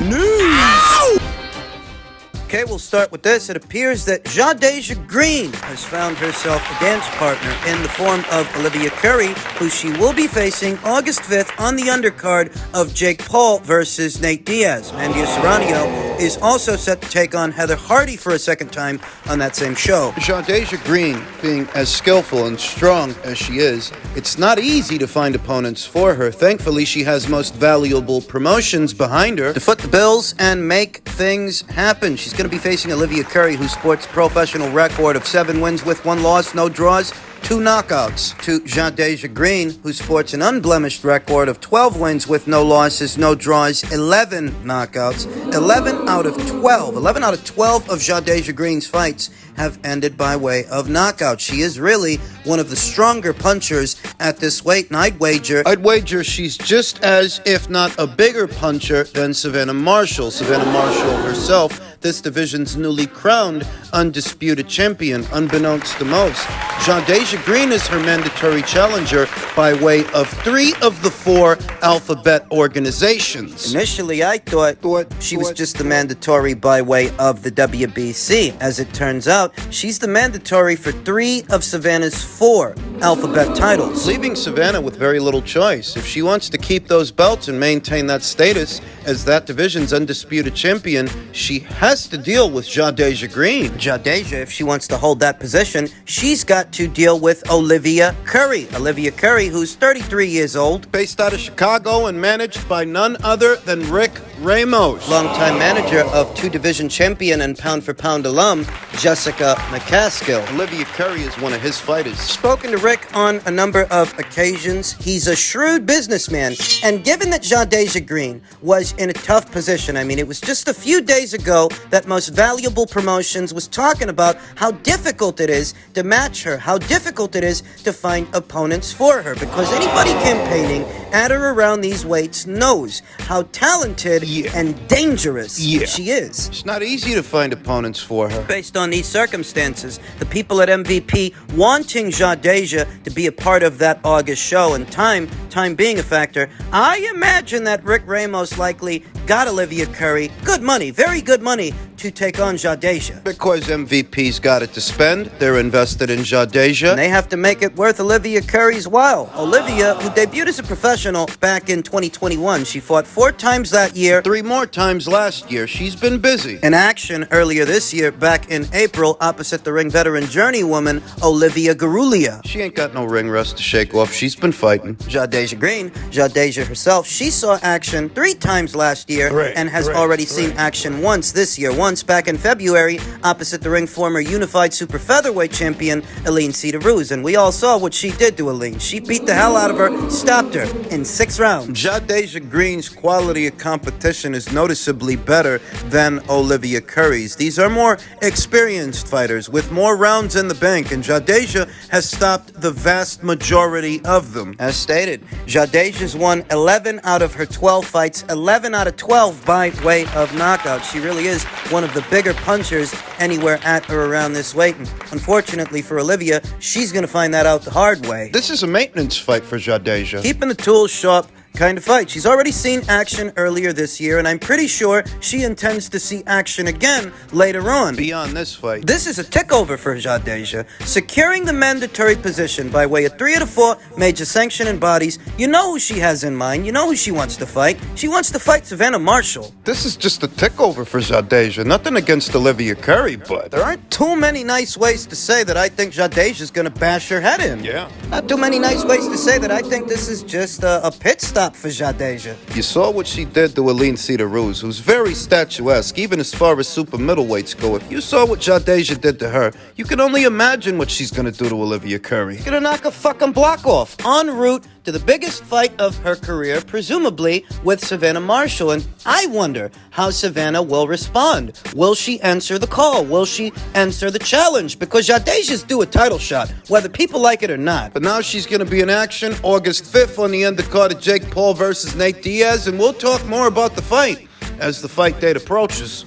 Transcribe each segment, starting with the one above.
News! Okay, we'll start with this. It appears that Deja Green has found herself a dance partner in the form of Olivia Curry, who she will be facing August 5th on the undercard of Jake Paul versus Nate Diaz. Mandy Serrano is also set to take on Heather Hardy for a second time on that same show. Deja Green, being as skillful and strong as she is, it's not easy to find opponents for her. Thankfully, she has most valuable promotions behind her to foot the bills and make things happen. She's going to be facing Olivia Curry, who sports a professional record of 7 wins with 1 loss, no draws, 2 knockouts, to Deja Green, who sports an unblemished record of 12 wins with no losses, no draws, 11 knockouts. 11 out of 12 of Deja Green's fights have ended by way of knockout. She is really one of the stronger punchers at this weight, and I'd wager she's just as, if not a bigger puncher than Savannah Marshall. Savannah Marshall herself, this division's newly crowned undisputed champion, unbeknownst to most. Deja Green is her mandatory challenger by way of 3 of the 4 alphabet organizations. Initially, I thought she was just the mandatory by way of the WBC. As it turns out, she's the mandatory for 3 of Savannah's 4 alphabet titles, leaving Savannah with very little choice. If she wants to keep those belts and maintain that status as that division's undisputed champion, she has to deal with Deja Green. Deja, if she wants to hold that position, she's got to deal with Olivia Curry. Olivia Curry, who's 33 years old, based out of Chicago and managed by none other than Rick Ramos, longtime manager of 2-division champion and pound-for-pound alum Jessica McCaskill. Olivia Curry is one of his fighters. Spoken to Rick on a number of occasions. He's a shrewd businessman, and given that Deja Green was in a tough position, I mean, it was just a few days ago that Most Valuable Promotions was talking about how difficult it is to match her, how difficult it is to find opponents for her, because anybody campaigning at or around these weights knows how talented and dangerous she is. It's not easy to find opponents for her. Based on these circumstances, the people at MVP wanting Deja to be a part of that August show, and time being a factor, I imagine that Rick Ramos likely got Olivia Curry good money, very good money, to take on Deja. Because MVP's got it to spend, they're invested in Deja. And they have to make it worth Olivia Curry's while. Olivia, who debuted as a professional back in 2021, she fought 4 times that year, 3 more times last year. She's been busy. In action earlier this year, back in April, opposite the ring veteran journeywoman Olivia Garulia. She ain't got no ring rust to shake off. She's been fighting. Deja Green, Deja herself, she saw action 3 times last year and has already seen action once this year. Once back in February, opposite the ring former unified super featherweight champion Aline Cedar-Ruz, and we all saw what she did to Aline. She beat the hell out of her, stopped her in 6 rounds. Deja Green's quality of competition is noticeably better than Olivia Curry's. These are more experienced fighters with more rounds in the bank, and Deja has stopped the vast majority of them. As stated, Deja's won 11 out of her 12 fights, 11 out of 12 by way of knockout. She really is one of the bigger punchers anywhere at or around this weight. And unfortunately for Olivia, she's going to find that out the hard way. This is a maintenance fight for Deja. Keeping the tools sharp kind of fight. She's already seen action earlier this year, and I'm pretty sure she intends to see action again later on. Beyond this fight. This is a takeover for Deja, securing the mandatory position by way of 3 of the 4 major sanctioning bodies. You know who she has in mind. You know who she wants to fight. She wants to fight Savannah Marshall. This is just a takeover for Deja. Nothing against Olivia Curry, but there aren't too many nice ways to say that I think Deja's going to bash her head in. Yeah. Not too many nice ways to say that I think this is just a pit stop for Deja. You saw what she did to Aline Cedar-Ruz, who's very statuesque, even as far as super middleweights go. If you saw what Deja did to her, you can only imagine what she's gonna do to Olivia Curry. She's gonna knock a fucking block off, en route to the biggest fight of her career, presumably with Savannah Marshall. And I wonder how Savannah will respond. Will she answer the call? Will she answer the challenge? Because Deja's due a title shot, whether people like it or not. But now she's going to be in action August 5th on the undercard of Jake Paul versus Nate Diaz, and we'll talk more about the fight as the fight date approaches.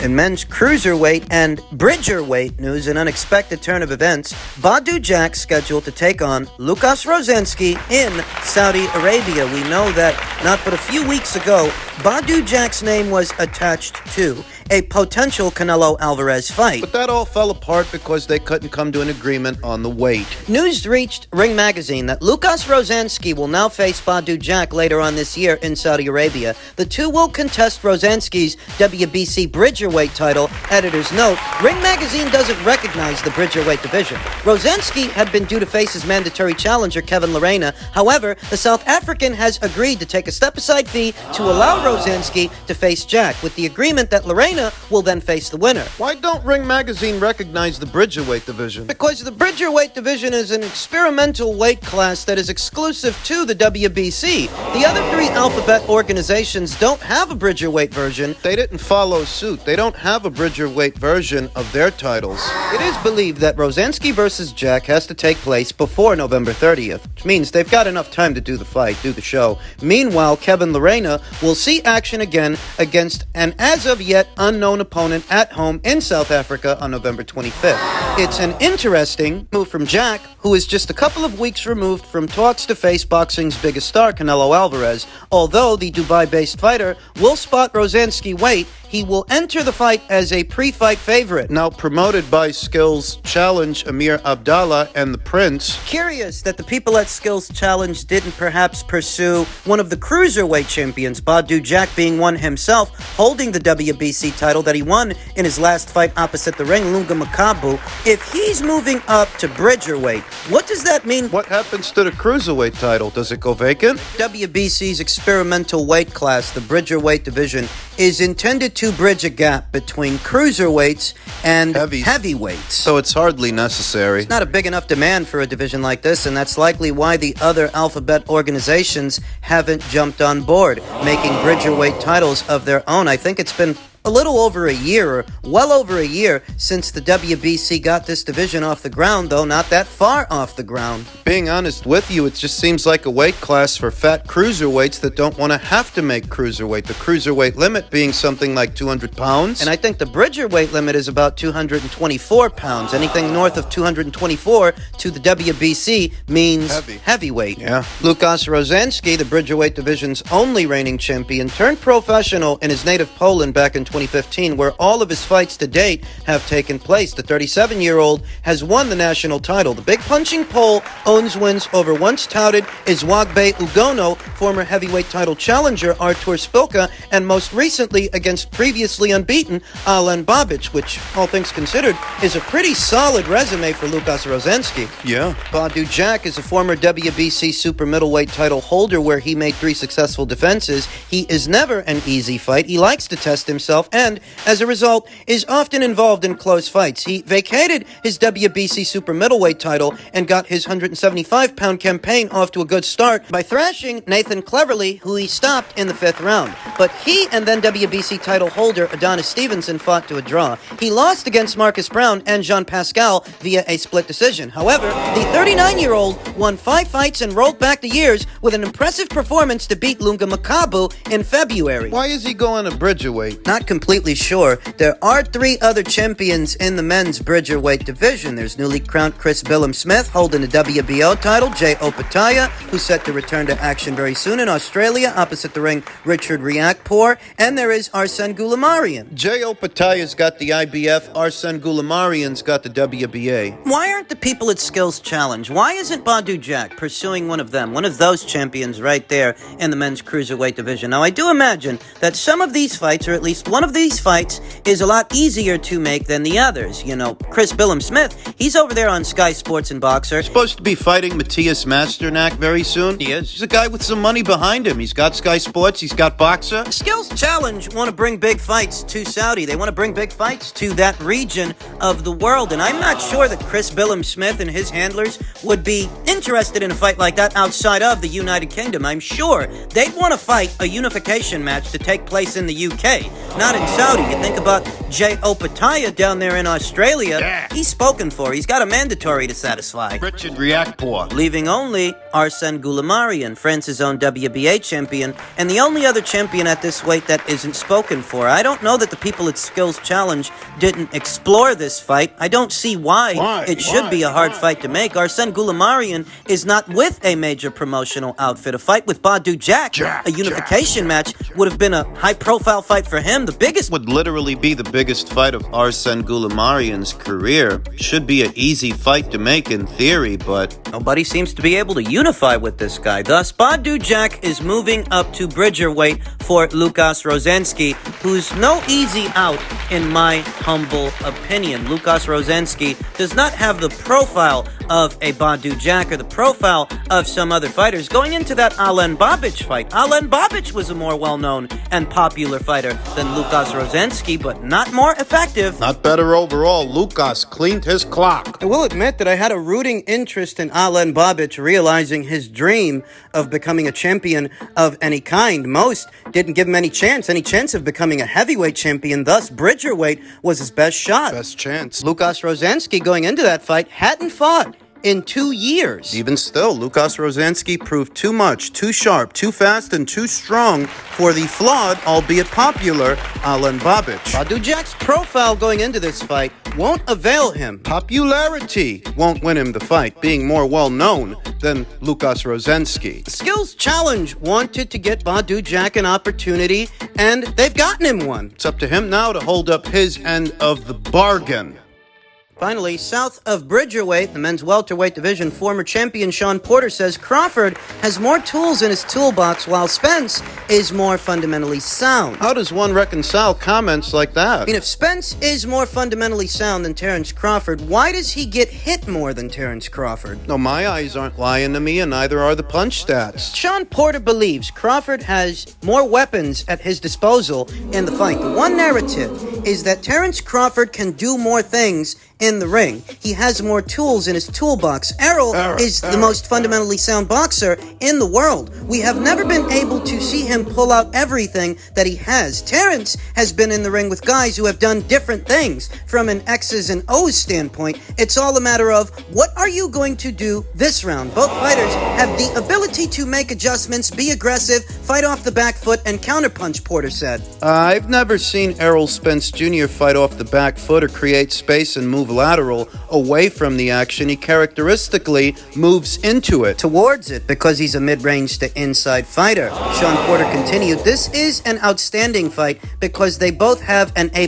In men's cruiserweight and bridgerweight news, an unexpected turn of events, Badu Jack scheduled to take on Lucas Rozanski in Saudi Arabia. We know that not but a few weeks ago, Badu Jack's name was attached to a potential Canelo Alvarez fight. But that all fell apart because they couldn't come to an agreement on the weight. News reached Ring Magazine that Lucas Rozanski will now face Badu Jack later on this year in Saudi Arabia. The two will contest Rozanski's WBC Bridgerweight title. Editor's note, Ring Magazine doesn't recognize the Bridgerweight division. Rozanski had been due to face his mandatory challenger, Kevin Lerena. However, the South African has agreed to take a step-aside fee to allow Rozanski to face Jack, with the agreement that Lerena will then face the winner. Why don't Ring Magazine recognize the Bridgerweight division? Because the Bridgerweight division is an experimental weight class that is exclusive to the WBC. The other three alphabet organizations don't have a Bridgerweight version. They didn't follow suit. They don't have a Bridgerweight version of their titles. It is believed that Rozanski versus Jack has to take place before November 30th, which means they've got enough time to do the fight, do the show. Meanwhile, Kevin Lerena will see action again against an as of yet unknown opponent at home in South Africa on November 25th. It's an interesting move from Jack, who is just a couple of weeks removed from talks to face boxing's biggest star, Canelo Alvarez. Although the Dubai-based fighter will spot Rozanski weight, he will enter the fight as a pre-fight favorite. Now promoted by Skills Challenge, Amir Abdallah and the Prince. Curious that the people at Skills Challenge didn't perhaps pursue one of the cruiserweight champions, Badu Jack being one himself, holding the WBC title that he won in his last fight opposite the ring, Lunga Makabu. If he's moving up to bridgerweight, what does that mean? What happens to the cruiserweight title? Does it go vacant? WBC's experimental weight class, the bridgerweight division, is intended to bridge a gap between cruiserweights and heavyweights. So it's hardly necessary. It's not a big enough demand for a division like this, and that's likely why the other alphabet organizations haven't jumped on board, making bridgerweight titles of their own. I think it's been a little over a year, or well over a year, since the WBC got this division off the ground, though not that far off the ground. Being honest with you, it just seems like a weight class for fat cruiserweights that don't want to have to make cruiserweight. The cruiserweight limit being something like 200 pounds. And I think the bridgerweight limit is about 224 pounds. Anything north of 224 to the WBC means heavyweight. Yeah. Lucas Rozanski, the bridgerweight division's only reigning champion, turned professional in his native Poland back in 2015, where all of his fights to date have taken place. The 37-year-old has won the national title. The big punching Pole owns wins over once touted Izwagbe Ugono, former heavyweight title challenger Artur Spilka, and most recently against previously unbeaten Alen Babic, which, all things considered, is a pretty solid resume for Lucas Rozanski. Yeah. Badu Jack is a former WBC super middleweight title holder where he made 3 successful defenses. He is never an easy fight. He likes to test himself and, as a result, is often involved in close fights. He vacated his WBC super middleweight title and got his 175-pound campaign off to a good start by thrashing Nathan Cleverly, who he stopped in the 5th round. But he and then WBC title holder Adonis Stevenson fought to a draw. He lost against Marcus Brown and Jean Pascal via a split decision. However, the 39-year-old won 5 fights and rolled back the years with an impressive performance to beat Lunga Makabu in February. Why is he going to bridgerweight? Not completely sure. There are 3 other champions in the men's bridgerweight division. There's newly crowned Chris Billum-Smith holding the WBO title, Jay Opataya, who's set to return to action very soon in Australia, opposite the ring Richard Riakpour, and there is Arsen Goulamarian. Jay Opataya's got the IBF, Arsen Goulamarian's got the WBA. Why aren't the people at Skills Challenge? Why isn't Badu Jack pursuing one of them, one of those champions right there in the men's cruiserweight division? Now, I do imagine that some of these fights, or at least one of these fights, is a lot easier to make than the others. You know, Chris Billum-Smith, he's over there on Sky Sports and Boxer. Supposed to be fighting Matthias Masternak very soon. He is. He's a guy with some money behind him. He's got Sky Sports, he's got Boxer. Skills Challenge want to bring big fights to Saudi. They want to bring big fights to that region of the world. And I'm not sure that Chris Billum-Smith and his handlers would be interested in a fight like that outside of the United Kingdom. I'm sure they'd want to fight a unification match to take place in the UK, not not in Saudi. You think about Jay Opataya down there in Australia. Yeah. He's spoken for. He's got a mandatory to satisfy. Richard Riakporhe. Leaving only Arsene Goulamarian, France's own WBA champion, and the only other champion at this weight that isn't spoken for. I don't know that the people at Skills Challenge didn't explore this fight. I don't see why it should be a hard fight to make. Arsene Goulamarian is not with a major promotional outfit. A fight with Badu Jack, a unification match, would have been a high-profile fight for him. The biggest Would literally be the biggest fight of Arsene Goulamarian's career. Should be an easy fight to make in theory, but nobody seems to be able to unify with this guy. Thus, Badu Jack is moving up to bridger weight for Lukas Rozanski, who's no easy out in my humble opinion. Lukas Rozanski does not have the profile of a Badu Jack or the profile of some other fighters. Going into that Alen Babic fight, Alen Babic was a more well-known and popular fighter than Lukas Rozanski, but not more effective. not better overall. Lukas cleaned his clock. I will admit that I had a rooting interest in Alen Babic, realizing his dream of becoming a champion of any kind. Most didn't give him any chance of becoming a heavyweight champion. Thus, bridger weight was his best shot. Best chance. Lukas Rozanski, going into that fight, hadn't fought in 2 years. Even still, Lukas Rozanski proved too much, too sharp, too fast, and too strong for the flawed, albeit popular, Alen Babic. Badu Jack's profile going into this fight won't avail him. Popularity won't win him the fight, being more well-known than Lukas Rozanski. The Skills Challenge wanted to get Badu Jack an opportunity, and they've gotten him one. It's up to him now to hold up his end of the bargain. Finally, south of bridgerweight, the men's welterweight division, former champion Shawn Porter says Crawford has more tools in his toolbox while Spence is more fundamentally sound. How does one reconcile comments like that? I mean, if Spence is more fundamentally sound than Terence Crawford, why does he get hit more than Terence Crawford? No, my eyes aren't lying to me, and neither are the punch stats. Shawn Porter believes Crawford has more weapons at his disposal in the fight. The one narrative is that Terence Crawford can do more things in the ring. He has more tools in his toolbox. Errol is the most fundamentally sound boxer in the world. We have never been able to see him pull out everything that he has. Terence has been in the ring with guys who have done different things. From an X's and O's standpoint, it's all a matter of what are you going to do this round? Both fighters have the ability to make adjustments, be aggressive, fight off the back foot, and counterpunch, Porter said. I've never seen Errol Spence Jr. fight off the back foot or create space and move lateral away from the action. He characteristically moves into it. Towards it, because he's a mid-range to inside fighter. Shawn Porter continued, this is an outstanding fight because they both have an A+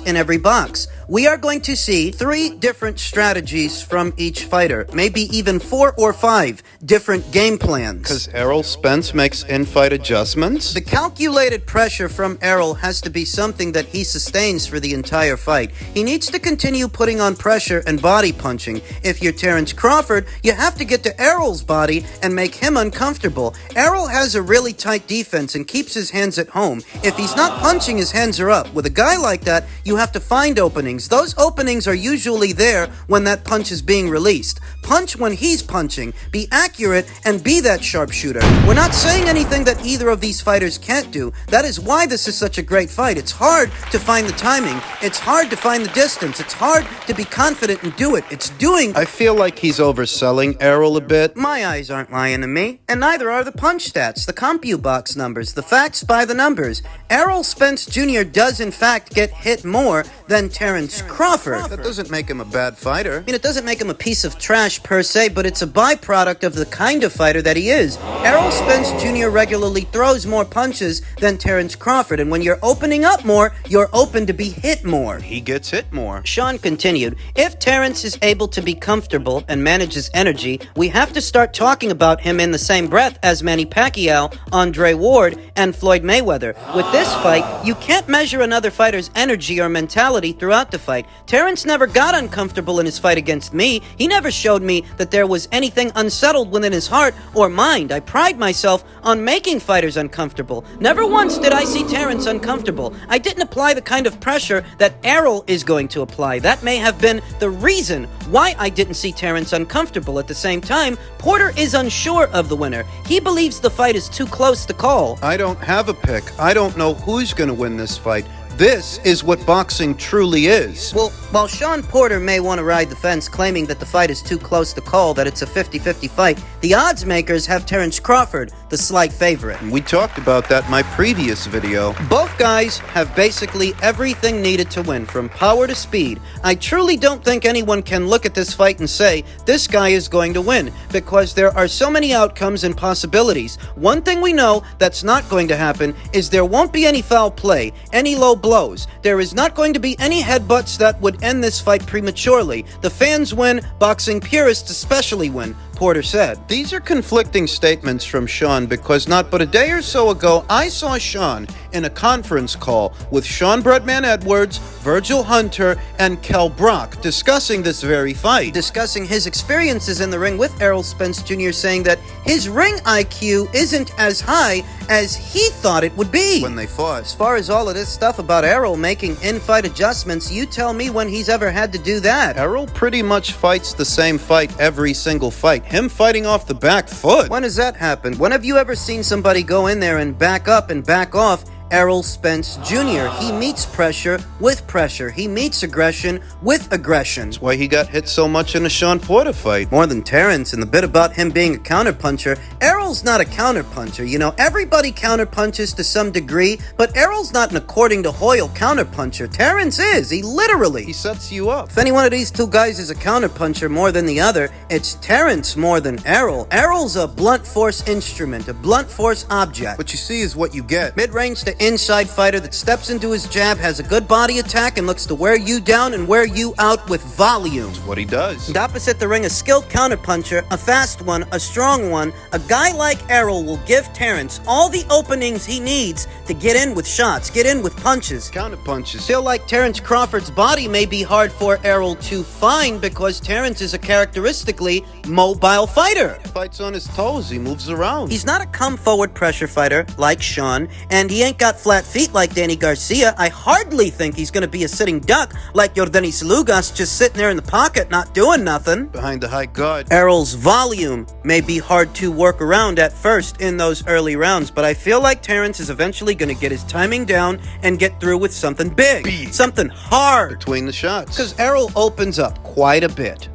in every box. We are going to see 3 different strategies from each fighter, maybe even 4 or 5 different game plans. Because Errol Spence makes in-fight adjustments? The calculated pressure from Errol has to be something that he sustains for the entire fight. He needs to continue putting on pressure and body punching. If you're Terence Crawford, you have to get to Errol's body and make him uncomfortable. Errol has a really tight defense and keeps his hands at home. If he's not punching, his hands are up. With a guy like that, you have to find openings. Those openings are usually there when that punch is being released. Punch when he's punching. Be accurate and be that sharpshooter. We're not saying anything that either of these fighters can't do. That is why this is such a great fight. It's hard to find the timing. It's hard to find the distance. It's hard to be confident and do it. It's doing... I feel like he's overselling Errol a bit. My eyes aren't lying to me, and neither are the punch stats, the CompuBox numbers, the facts by the numbers. Errol Spence Jr. does in fact get hit more than Terence Crawford. That doesn't make him a bad fighter. I mean, it doesn't make him a piece of trash per se, but it's a byproduct of the kind of fighter that he is. Errol Spence Jr. regularly throws more punches than Terence Crawford, and when you're opening up more, you're open to be hit more. He gets hit more. Shawn continued, if Terence is able to be comfortable and manage his energy, we have to start talking about him in the same breath as Manny Pacquiao, Andre Ward, and Floyd Mayweather. With this fight, you can't measure another fighter's energy or mentality throughout the fight. Terence never got uncomfortable in his fight against me. He never showed me that there was anything unsettled within his heart or mind. I pride myself on making fighters uncomfortable. Never once did I see Terence uncomfortable. I didn't apply the kind of pressure that Errol is going to apply. That may have been the reason why I didn't see Terence uncomfortable. At the same time, Porter is unsure of the winner. He believes the fight is too close to call. I don't have a pick. I don't know who's going to win this fight. This is what boxing truly is. Well, while Shawn Porter may want to ride the fence claiming that the fight is too close to call, that it's a 50-50 fight, the odds makers have Terence Crawford, the slight favorite. We talked about that in my previous video. Both guys have basically everything needed to win, from power to speed. I truly don't think anyone can look at this fight and say, this guy is going to win, because there are so many outcomes and possibilities. One thing we know that's not going to happen is there won't be any foul play, any low blows. There is not going to be any headbutts that would end this fight prematurely. The fans win, boxing purists especially win, Porter said. These are conflicting statements from Shawn because not but a day or so ago, I saw Shawn in a conference call with Sean Breadman Edwards, Virgil Hunter, and Kell Brock discussing this very fight. Discussing his experiences in the ring with Errol Spence Jr., saying that his ring IQ isn't as high as he thought it would be. When they fought. As far as all of this stuff about Errol making in-fight adjustments, you tell me when he's ever had to do that. Errol pretty much fights the same fight every single fight. Him fighting off the back foot. When has that happened? When have you ever seen somebody go in there and back up and back off? Errol Spence Jr. He meets pressure with pressure. He meets aggression with aggression. That's why he got hit so much in a Shawn Porter fight. More than Terence, and the bit about him being a counterpuncher, Errol's not a counterpuncher. You know, everybody counterpunches to some degree, but Errol's not an according to Hoyle counterpuncher. Terence is. He literally. He sets you up. If any one of these two guys is a counterpuncher more than the other, it's Terence more than Errol. Errol's a blunt force instrument, a blunt force object. What you see is what you get. Mid-range to inside fighter that steps into his jab, has a good body attack, and looks to wear you down and wear you out with volume. That's what he does. And opposite the ring, a skilled counterpuncher, a fast one, a strong one. A guy like Errol will give Terence all the openings he needs to get in with shots, get in with punches. Counterpunches. Still, like Terence Crawford's body may be hard for Errol to find because Terence is a characteristically mobile fighter. He fights on his toes. He moves around. He's not a come-forward pressure fighter like Shawn, and he ain't got flat feet like Danny Garcia. I hardly think he's going to be a sitting duck like Yordenis Lugas, just sitting there in the pocket not doing nothing. Behind the high guard. Errol's volume may be hard to work around at first in those early rounds, but I feel like Terence is eventually going to get his timing down and get through with something big. Something hard. Between the shots. Because Errol opens up quite a bit.